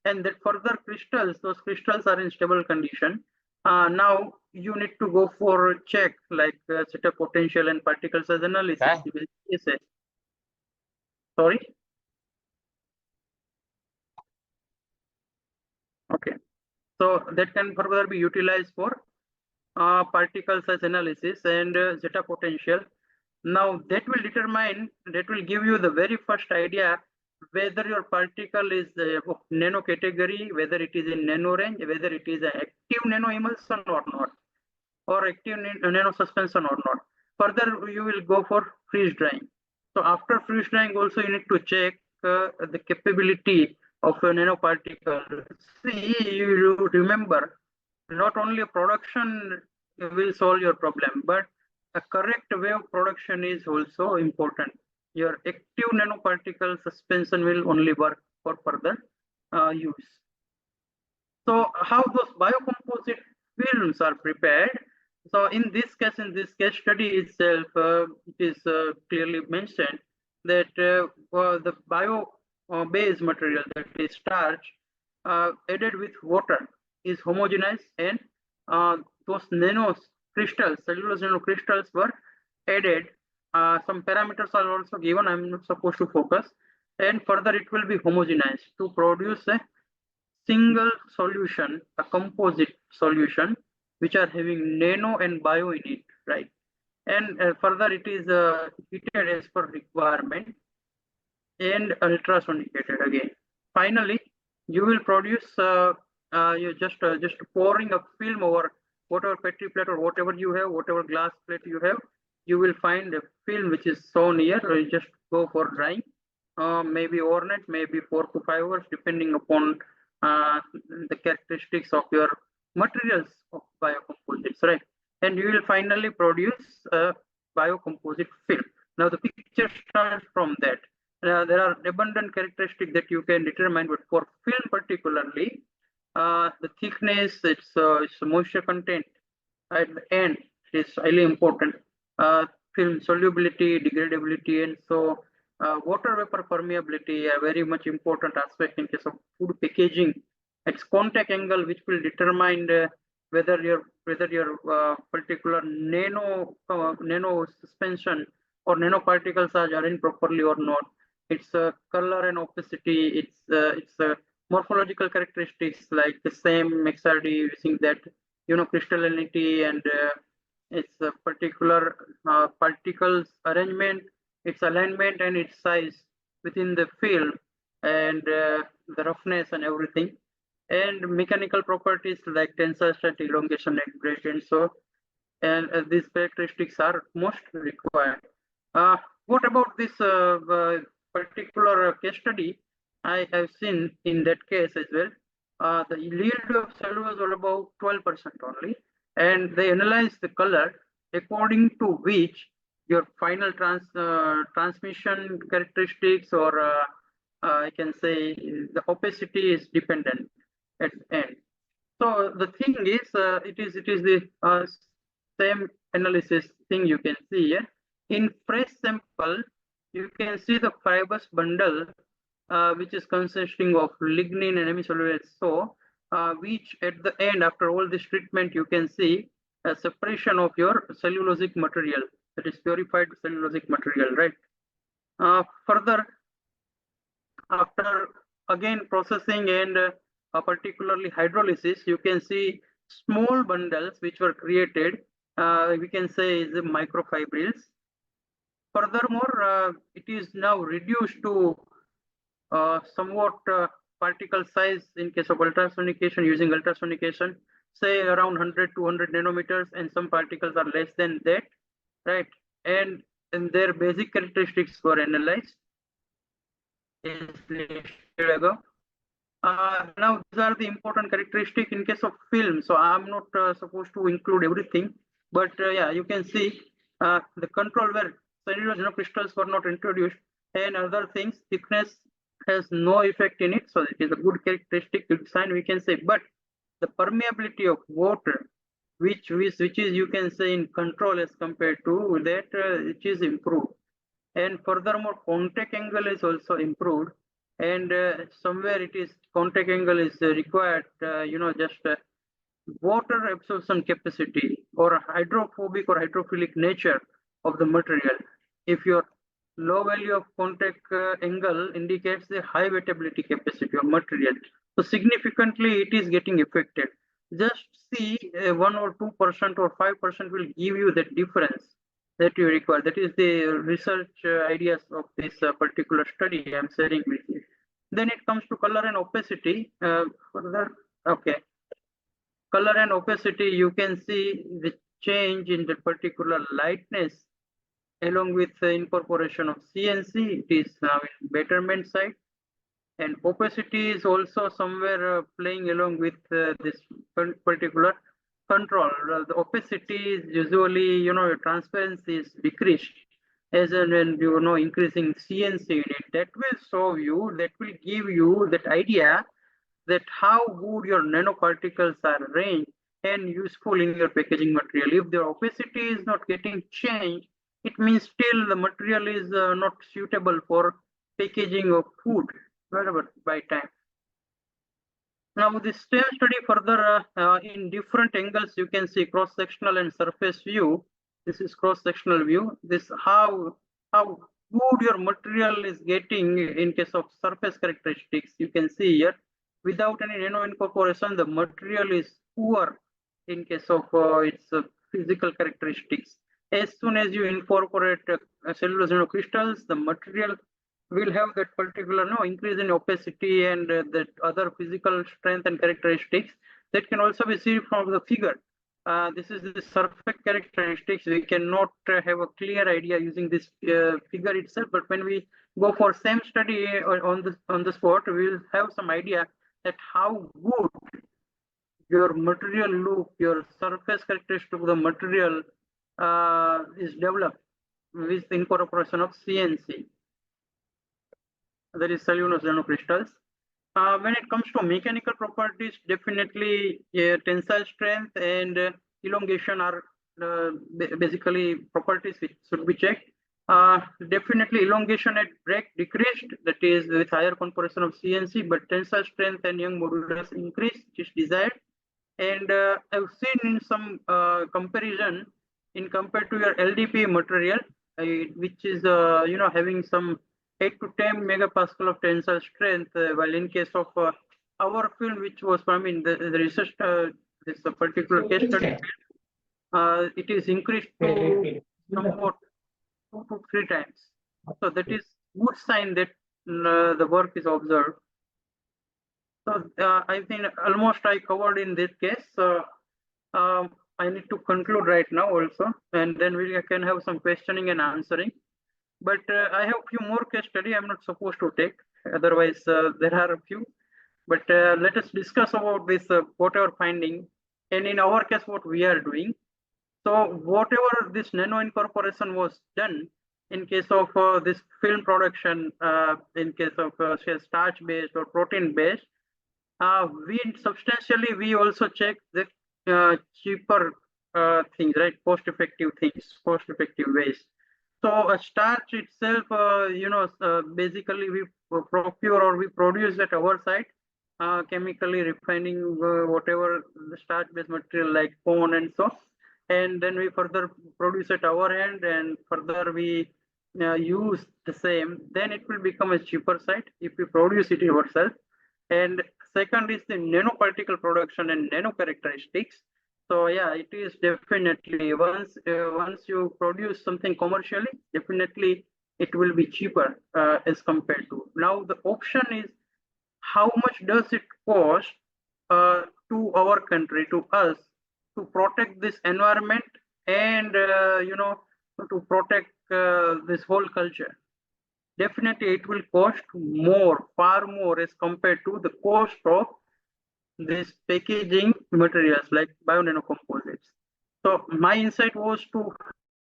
And that further crystals, those crystals are in stable condition. Now you need to go for check like zeta potential and particle size analysis. Sorry. Okay. So that can further be utilized for particle size analysis and zeta potential. Now that will give you the very first idea whether your particle is of nano category, whether it is in nano range, whether it is an active nano emulsion or not, or active nano suspension or not. Further, you will go for freeze drying. So after freeze drying also you need to check the capability of a nanoparticle. See, you remember, not only production will solve your problem, but a correct way of production is also important. Your active nanoparticle suspension will only work for further use. So how those biocomposite films are prepared? So in this case study itself, it is clearly mentioned that the bio-based material, that is starch, added with water, is homogenized, and those crystals, cellulose nanocrystals, were added. Some parameters are also given. I'm not supposed to focus. And further, it will be homogenized to produce a single solution, a composite solution, which are having nano and bio in it, right? And further, it is heated as per requirement and ultrasonicated again. Finally, you will produce you just pouring a film over whatever petri plate or whatever you have, whatever glass plate you have. You will find a film which is shown here. Or you just go for drying, maybe overnight, maybe 4 to 5 hours, depending upon the characteristics of your materials of biocomposites, right? And you will finally produce a biocomposite film. Now the picture starts from that. There are abundant characteristics that you can determine, but for film particularly, the thickness, its moisture content at the end is highly important. Film solubility, degradability, and so water vapor permeability are very much important aspect in case of food packaging. Its contact angle, which will determine whether your particular nano suspension or nanoparticles are arranged properly or not. Its color and opacity, its morphological characteristics like the same XRD using that crystallinity and its particular particles arrangement, its alignment and its size within the film, and the roughness and everything, and mechanical properties like tensile strength, elongation, and gradient. So, and these characteristics are most required. What about this particular case study? I have seen in that case as well. The yield of cellulose was about 12% only, and they analyzed the color according to which your final transmission characteristics, or I can say the opacity, is dependent at the end. So the thing is, it is the same analysis thing you can see here. In fresh sample, you can see the fibrous bundle, which is consisting of lignin and hemicellulose. So, which at the end, after all this treatment, you can see a separation of your cellulosic material, that is purified cellulosic material, right? Further, after again processing and particularly hydrolysis, you can see small bundles which were created. We can say is microfibrils. Furthermore, it is now reduced to somewhat particle size in case of ultrasonication, using ultrasonication, say around 100 to 200 nanometers, and some particles are less than that, right? And their basic characteristics were analyzed as listed ago. Now, these are the important characteristics in case of film. So I'm not supposed to include everything, but yeah, you can see the control where cellulose nanocrystals were not introduced, and other things, thickness has no effect in it. So it is a good characteristic, good sign, we can say. But the permeability of water, which is you can say in control as compared to that, it is improved. And furthermore, contact angle is also improved. And somewhere it is contact angle is required, just water absorption capacity or hydrophobic or hydrophilic nature of the material. If your low value of contact angle indicates the high wettability capacity of material, so significantly it is getting affected. Just see 1 or 2% or 5% will give you the difference that you require. That is the research ideas of this particular study I am sharing with you. Then it comes to color and opacity. Further, okay. Color and opacity, you can see the change in the particular lightness along with the incorporation of CNC, it is now in betterment side. And opacity is also somewhere playing along with this particular control. The opacity is usually, transparency is decreased as and when increasing CNC in it. That will show you, that will give you that idea that how good your nanoparticles are arranged and useful in your packaging material. If the opacity is not getting changed, it means still the material is not suitable for packaging of food, whatever, by time. Now this same study further in different angles, you can see cross-sectional and surface view. This is cross-sectional view. This how good your material is getting in case of surface characteristics. You can see here, without any nano incorporation, the material is poor in case of its physical characteristics. As soon as you incorporate cellulose nanocrystals, the material will have that particular increase in opacity and that other physical strength and characteristics that can also be seen from the figure. This is the surface characteristics. We cannot have a clear idea using this figure itself, but when we go for same study on the spot, we will have some idea that how good your material look, your surface characteristic of the material is developed with the incorporation of CNC. That is cellulose nanocrystals. When it comes to mechanical properties, definitely tensile strength and elongation are basically properties which should be checked. Definitely elongation at break decreased, that is with higher compression of CNC, but tensile strength and young modulus increased, which is desired. And I've seen in some comparison in compared to your LDP material, which is having some 8 to 10 megapascal of tensile strength, while in case of our film, which was, the research, this particular case study, it is increased to somewhat 2 to 3 times. So that is good sign that the work is observed. So I think almost I covered in this case. I need to conclude right now also, and then we can have some questioning and answering. But I have a few more case study I'm not supposed to take. Otherwise, there are a few. But let us discuss about this whatever finding, and in our case, what we are doing. So whatever this nano incorporation was done in case of this film production, in case of say starch based or protein based, we also check the cheaper things, right? Cost effective things, cost effective ways. So a starch itself, basically we procure or we produce at our site, chemically refining whatever the starch-based material like corn and so, and then we further produce at our end, and further we use the same. Then it will become a cheaper site if we produce it ourselves. And second is the nanoparticle production and nano characteristics. So yeah, it is definitely once you produce something commercially, definitely it will be cheaper as compared to. Now the option is how much does it cost to our country, to us, to protect this environment and to protect this whole culture. Definitely it will cost more, far more as compared to the cost of these packaging materials like bionanocomposites. So my insight was to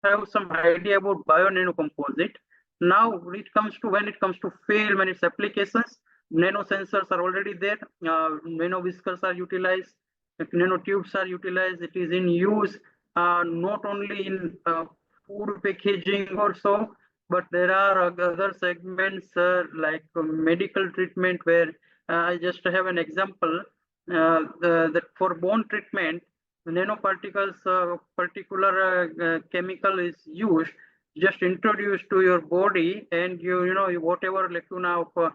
have some idea about bionanocomposite. Now when it comes to film and its applications, nano sensors are already there, nano whiskers are utilized, nanotubes are utilized. It is in use not only in food packaging or so, but there are other segments like medical treatment, where I just have an example that for bone treatment, nanoparticles, particular chemical is used, just introduced to your body, and whatever lacuna of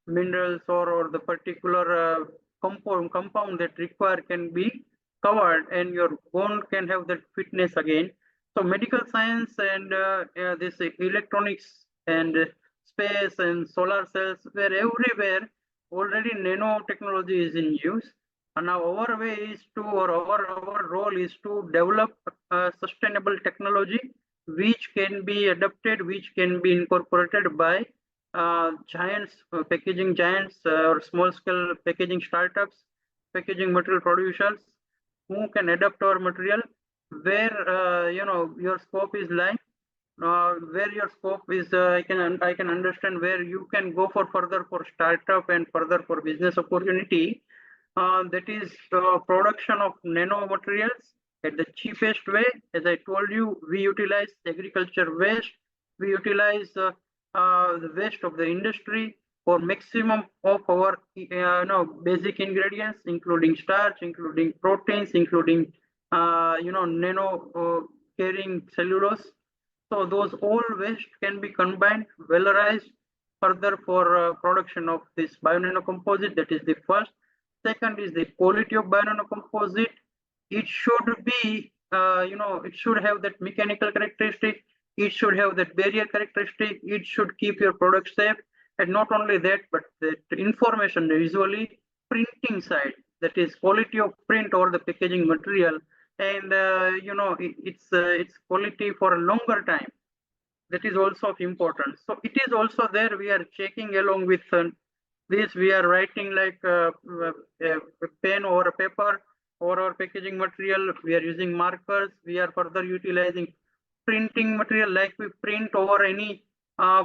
minerals or the particular compound that require can be covered, and your bone can have that fitness again. So medical science and this electronics and space and solar cells, were everywhere already nanotechnology is in use. And now our way is to, or our role is to develop sustainable technology which can be adapted, which can be incorporated by giants, packaging giants or small scale packaging startups, packaging material producers who can adapt our material where your scope is lying, where your scope is. I can understand where you can go for further for startup and further for business opportunity. That is production of nano materials at the cheapest way. As I told you, we utilize agriculture waste, we utilize the waste of the industry for maximum of our basic ingredients, including starch, including proteins, including nano carrying cellulose. So those all waste can be combined, valorized further for production of this bionanocomposite. That is the first. Second is the quality of bionanocomposite. It should be, it should have that mechanical characteristic. It should have that barrier characteristic. It should keep your product safe. And not only that, but the information visually, printing side, that is quality of print or the packaging material, and it's quality for a longer time. That is also of importance. So it is also there. We are checking along with this. We are writing like a pen or a paper or our packaging material. We are using markers. We are further utilizing printing material like we print over any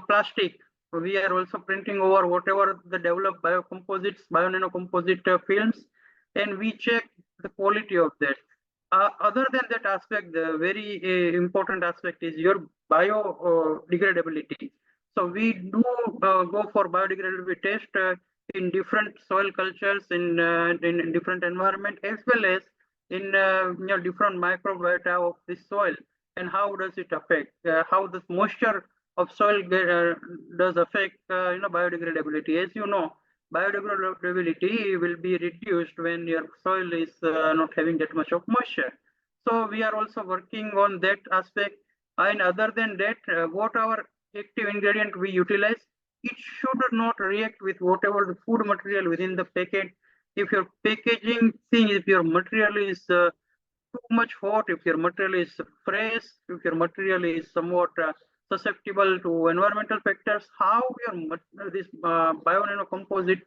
plastic. We are also printing over whatever the developed biocomposites, bionanocomposite films, and we check the quality of that. Other than that aspect, the very important aspect is your biodegradability. So we do go for biodegradability test in different soil cultures, in different environment, as well as in different microbiota of the soil, and how does it affect, how the moisture of soil does affect biodegradability. As you know, biodegradability will be reduced when your soil is not having that much of moisture. So we are also working on that aspect. And other than that, what our active ingredient we utilize, it should not react with whatever the food material within the packet. If your packaging thing, if your material is too much hot, if your material is fresh, if your material is somewhat susceptible to environmental factors, how this bionanocomposite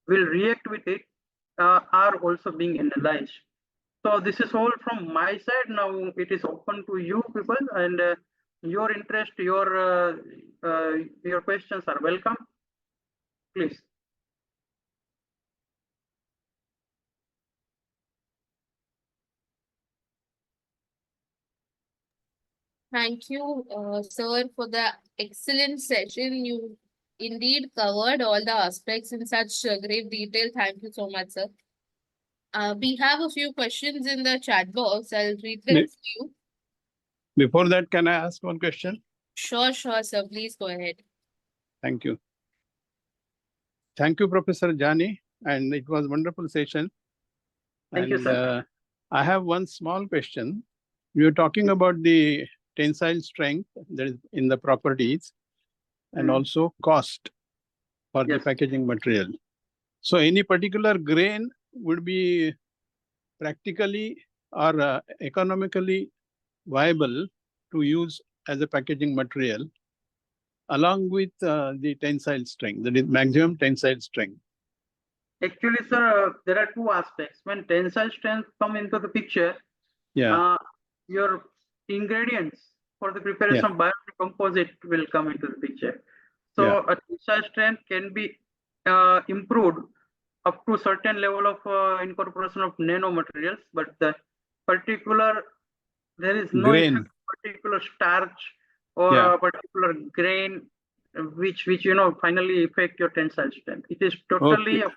will react with it are also being analyzed. So this is all from my side. Now it is open to you people, and your interest, your questions are welcome. Please. Thank you, sir, for the excellent session. You indeed covered all the aspects in such great detail. Thank you so much, sir. We have a few questions in the chat box. I'll read them to you. Before that, can I ask one question? Sure, sir. Please go ahead. Thank you. Thank you, Professor Jani, and it was a wonderful session. Thank you, sir. I have one small question. You were talking about the tensile strength that is in the properties and also cost for the packaging material. So any particular grain would be practically or economically viable to use as a packaging material along with the tensile strength, that is maximum tensile strength? Actually, sir, there are two aspects. When tensile strength come into the picture, your ingredients for the preparation of biocomposite will come into the picture. So a tensile strength can be improved up to certain level of incorporation of nanomaterials, but there is no particular starch or a particular grain which finally affect your tensile strength. It is totally a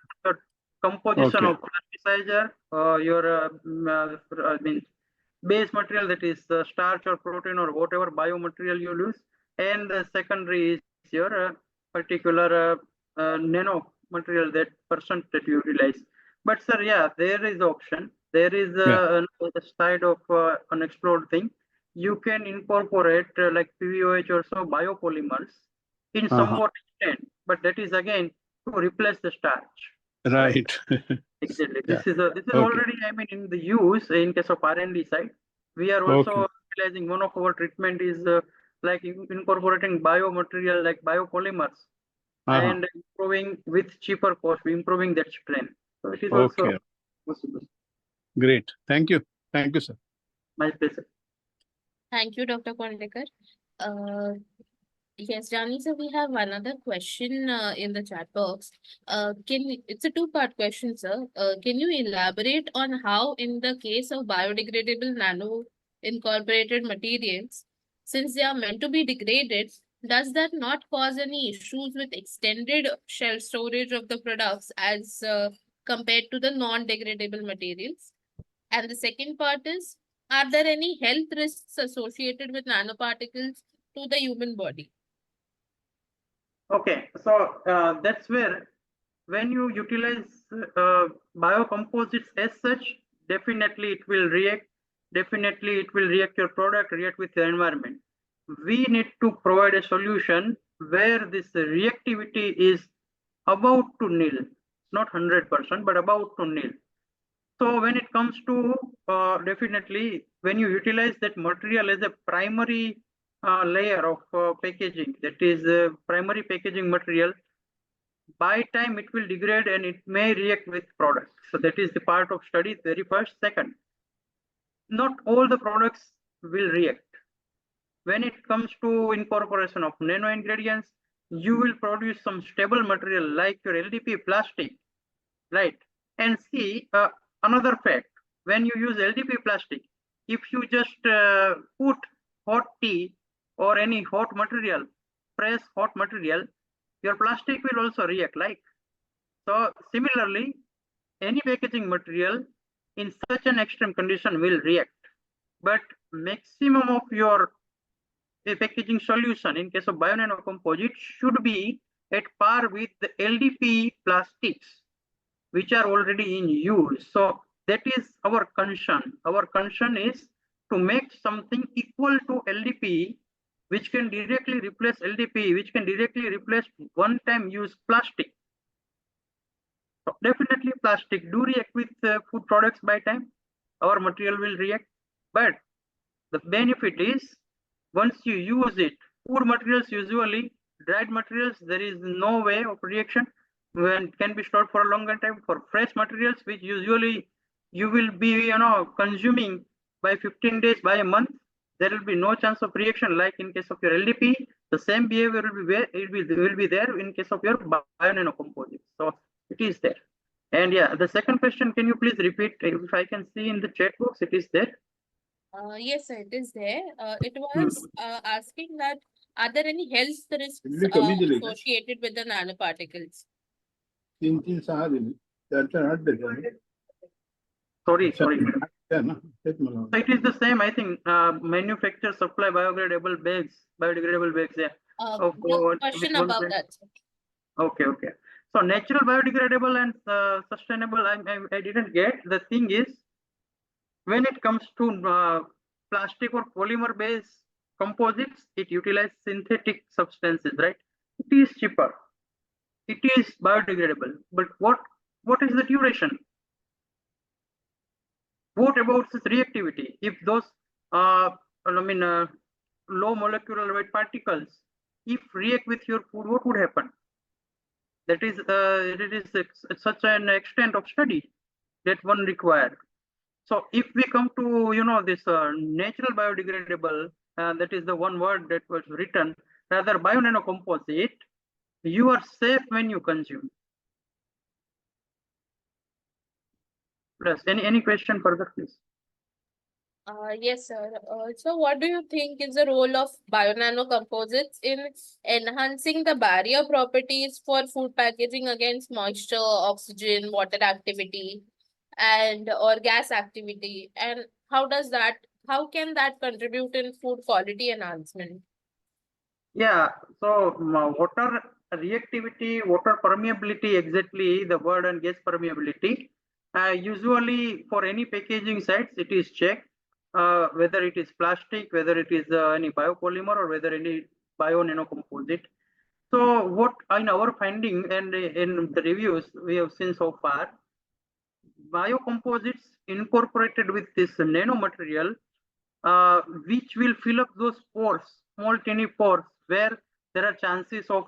composition of plasticizer, your base material, that is starch or protein or whatever biomaterial you use, and the secondary is your particular nano material, that percent that you utilize. But sir, there is option. There is a side of unexplored thing. You can incorporate like PVOH or so biopolymers in somewhat extent, but that is again to replace the starch. Right. Exactly. This is already, in the use in case of R&D side. We are also utilizing one of our treatment is like incorporating biomaterial like biopolymers and improving with cheaper cost, improving that strength. So it is also possible. Great. Thank you. Thank you, sir. My pleasure. Thank you, Dr. Kondekar. Yes, Jani, so we have another question in the chat box. It's a two-part question, sir. Can you elaborate on how, in the case of biodegradable nano incorporated materials, since they are meant to be degraded, does that not cause any issues with extended shelf storage of the products as compared to the non-degradable materials? And the second part is, are there any health risks associated with nanoparticles to the human body? Okay, so that's where when you utilize biocomposites as such, definitely it will react. Definitely it will react your product, react with the environment. We need to provide a solution where this reactivity is about to nil, not 100%, but about to nil. So when it comes to definitely when you utilize that material as a primary layer of packaging, that is primary packaging material, by time it will degrade and it may react with products. So that is the part of study, very first. Second, not all the products will react. When it comes to incorporation of nano ingredients, you will produce some stable material like your LDP plastic, right? And see another fact, when you use LDP plastic, if you just put hot tea or any hot material, press hot material, your plastic will also react like. So similarly, any packaging material in such an extreme condition will react. But maximum of your packaging solution in case of bionanocomposite should be at par with the LDP plastics, which are already in use. So that is our concern. Our concern is to make something equal to LDP, which can directly replace LDP, which can directly replace one-time use plastic. So definitely plastic do react with food products by time. Our material will react. But the benefit is once you use it, food materials usually, dried materials, there is no way of reaction when it can be stored for a longer time. For fresh materials, which usually you will be consuming by 15 days, by a month, there will be no chance of reaction. Like in case of your LDP, the same behavior will be there in case of your bionanocomposites. So it is there. And yeah, the second question, can you please repeat? If I can see in the chat box, it is there. Yes, sir, it is there. It was asking that are there any health risks associated with the nanoparticles? Sorry. So it is the same, I think. Manufacture, supply biodegradable bags. Yeah. No question about that. Okay. So natural, biodegradable, and sustainable. I didn't get. The thing is, when it comes to plastic or polymer based composites, it utilizes synthetic substances, right? It is cheaper. It is biodegradable. But what is the duration? What about this reactivity? If those low molecular weight particles, if react with your food, what would happen? That is it is such an extent of study that one required. So if we come to this natural biodegradable, that is the one word that was written, rather bionanocomposite, you are safe when you consume. Plus, any question further, please? Yes, sir. So what do you think is the role of bionanocomposites in enhancing the barrier properties for food packaging against moisture, oxygen, water activity, or gas activity? And how can that contribute in food quality enhancement? Yeah, so water reactivity, water permeability, exactly the word, and gas permeability. Usually for any packaging sites, it is checked whether it is plastic, whether it is any biopolymer, or whether any bionanocomposite. So what in our finding and in the reviews we have seen so far, biocomposites incorporated with this nanomaterial which will fill up those pores, small tiny pores, where there are chances of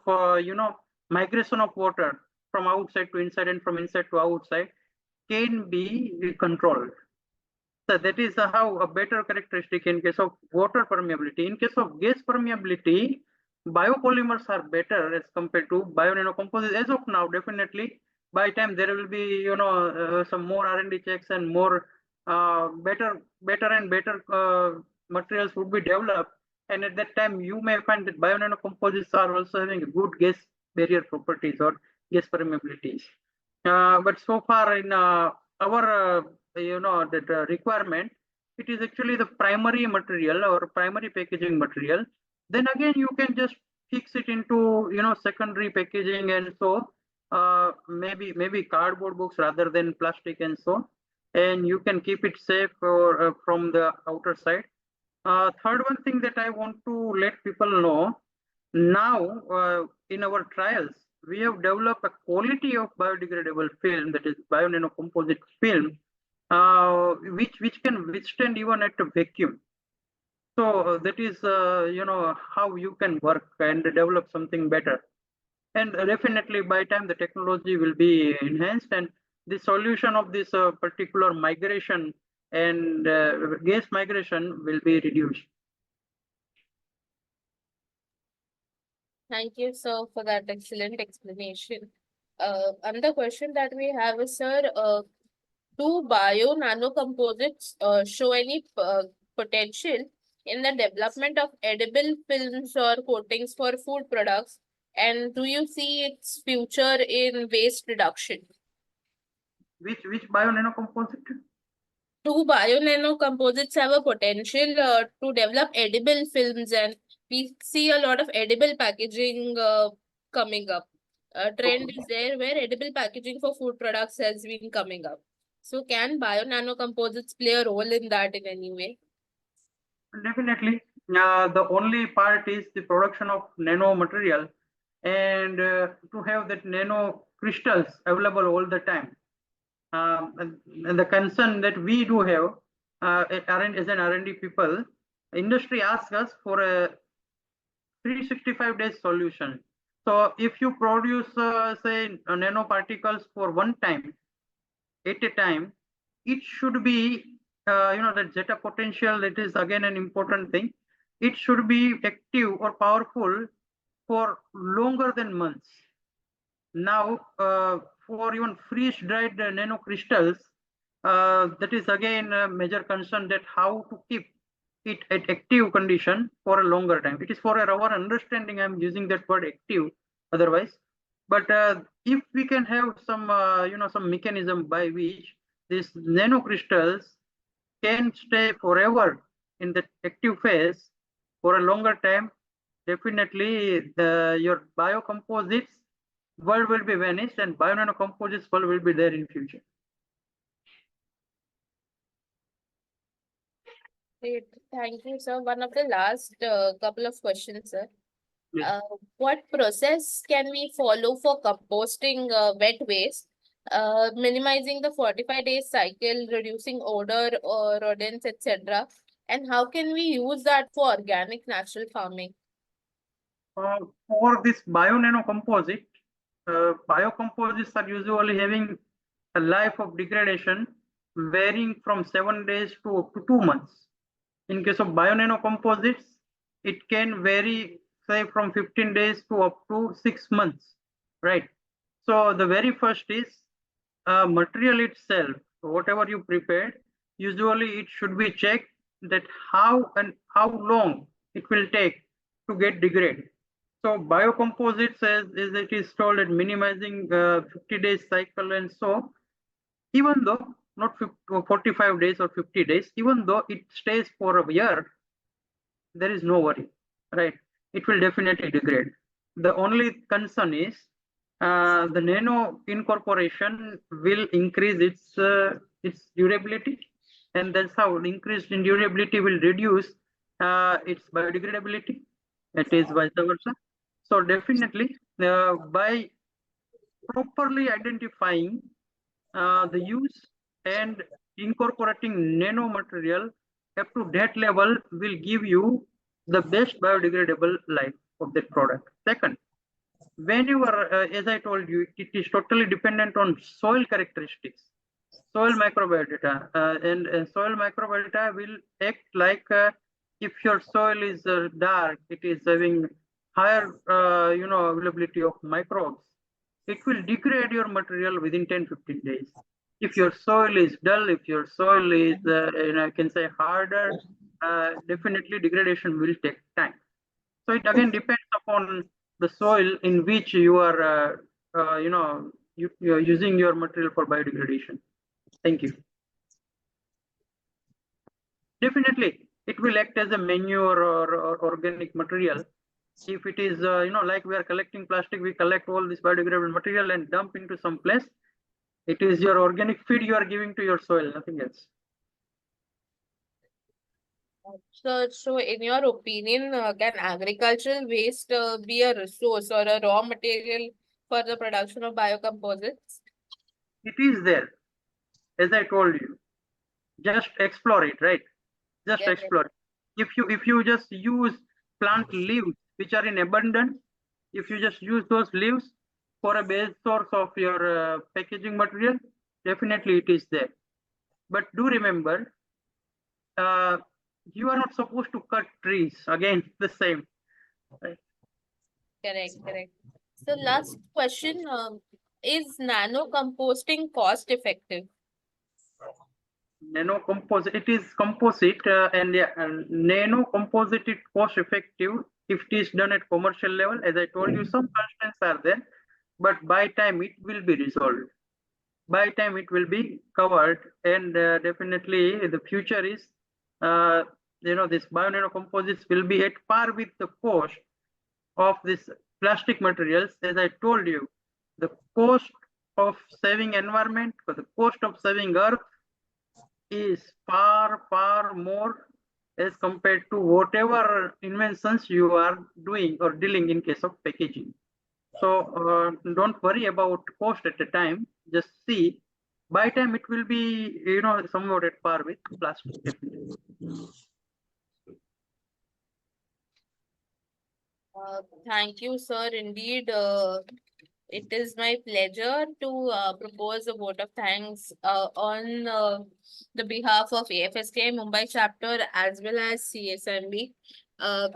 migration of water from outside to inside and from inside to outside can be controlled. So that is how a better characteristic in case of water permeability. In case of gas permeability, biopolymers are better as compared to bionanocomposites. As of now, definitely by time there will be some more R&D checks and more better and better materials would be developed. And at that time, you may find that bionanocomposites are also having good gas barrier properties or gas permeabilities. But so far in our that requirement, it is actually the primary material or primary packaging material. Then again, you can just fix it into secondary packaging, and so maybe cardboard box rather than plastic, and so, and you can keep it safe or from the outer side. Third one thing that I want to let people know now, in our trials, we have developed a quality of biodegradable film, that is bionanocomposite film, which can withstand even at a vacuum. So that is how you can work and develop something better. And definitely by time the technology will be enhanced and the solution of this particular migration and gas migration will be reduced. Thank you, sir, for that excellent explanation. Another question that we have is, sir, do bio-nanocomposites show any potential in the development of edible films or coatings for food products? And do you see its future in waste reduction? Which bio-nanocomposite? Do bio-nanocomposites have a potential to develop edible films, and we see a lot of edible packaging coming up. A trend is there where edible packaging for food products has been coming up. So can bio-nanocomposites play a role in that in any way? Definitely. The only part is the production of nano material, and to have that nano crystals available all the time. And the concern that we do have as an R&D people, industry asks us for a 365 days solution. So if you produce say nanoparticles for one time at a time, it should be the zeta potential, that is again an important thing. It should be active or powerful for longer than months. Now for even freeze dried nanocrystals, that is again a major concern, that how to keep it at active condition for a longer time. It is for our understanding I'm using that word active otherwise. But if we can have some some mechanism by which these nanocrystals can stay forever in the active phase for a longer time, definitely your biocomposites world will be vanished and bionanocomposites world will be there in future. Great. Thank you, sir. One of the last couple of questions, sir. Yes. What process can we follow for composting wet waste, minimizing the 45-day cycle, reducing odor or rodents, etc.? And how can we use that for organic natural farming? For this bionanocomposite, biocomposites are usually having a life of degradation varying from 7 days to up to 2 months. In case of bionanocomposites, it can vary, say, from 15 days to up to 6 months, right? So the very first is material itself, whatever you prepared, usually it should be checked that how long it will take to get degraded. So biocomposites, as it is told, at minimizing 50 days cycle, and so even though not 45 days or 50 days, even though it stays for a year, there is no worry, right? It will definitely degrade. The only concern is the nano incorporation will increase its durability, and that's how increased in durability will reduce its biodegradability. It is vice versa. So definitely by properly identifying the use and incorporating nano material up to that level will give you the best biodegradable life of that product. Second, whenever, as I told you, it is totally dependent on soil characteristics, soil microbiota, and soil microbiota will act like if your soil is dark, it is having higher, availability of microbes. It will degrade your material within 10-15 days. If your soil is dull, if your soil is, I can say harder, definitely degradation will take time. So it again depends upon the soil in which you are, you are using your material for biodegradation. Thank you. Definitely, it will act as a manure or organic material. If it is, like we are collecting plastic, we collect all this biodegradable material and dump into some place. It is your organic feed you are giving to your soil, nothing else. So in your opinion, can agricultural waste be a resource or a raw material for the production of biocomposites? It is there, as I told you. Just explore it, right? Just Yeah, explore it. If you just use plant leaves which are in abundance, if you just use those leaves for a base source of your packaging material, definitely it is there. But do remember, you are not supposed to cut trees. Again, the same. Right? Correct. So last question, is nano composting cost effective? Nano composite, it is composite, and nano composite is cost effective if it is done at commercial level. As I told you, some constraints are there, but by time it will be resolved. By time it will be covered, and definitely the future is, this bionanocomposites will be at par with the cost of this plastic materials. As I told you, the cost of saving environment, or the cost of saving earth is far more as compared to whatever inventions you are doing or dealing in case of packaging. So don't worry about cost at the time. Just see, by time it will be, somewhat at par with plastic. Thank you, sir. Indeed, it is my pleasure to propose a vote of thanks on the behalf of AFSTI Mumbai chapter as well as CSMB.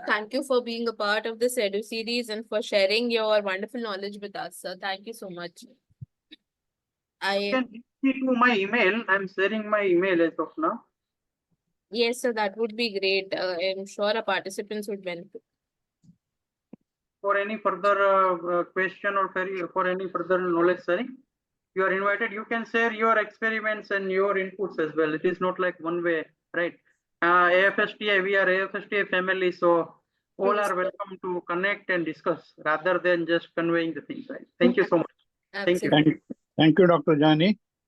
Thank you for being a part of this Edu series and for sharing your wonderful knowledge with us, sir. Thank you so much. You can see to my email. I'm sharing my email as of now. Yes, sir, that would be great. I'm sure our participants would benefit. For any further question or for any further knowledge sharing, you are invited. You can share your experiments and your inputs as well. It is not like one way, right? AFSTI, we are AFSTI family, so all are welcome to connect and discuss rather than just conveying the things, right? Thank you so much. Thank you. Thank you, Dr. Jani.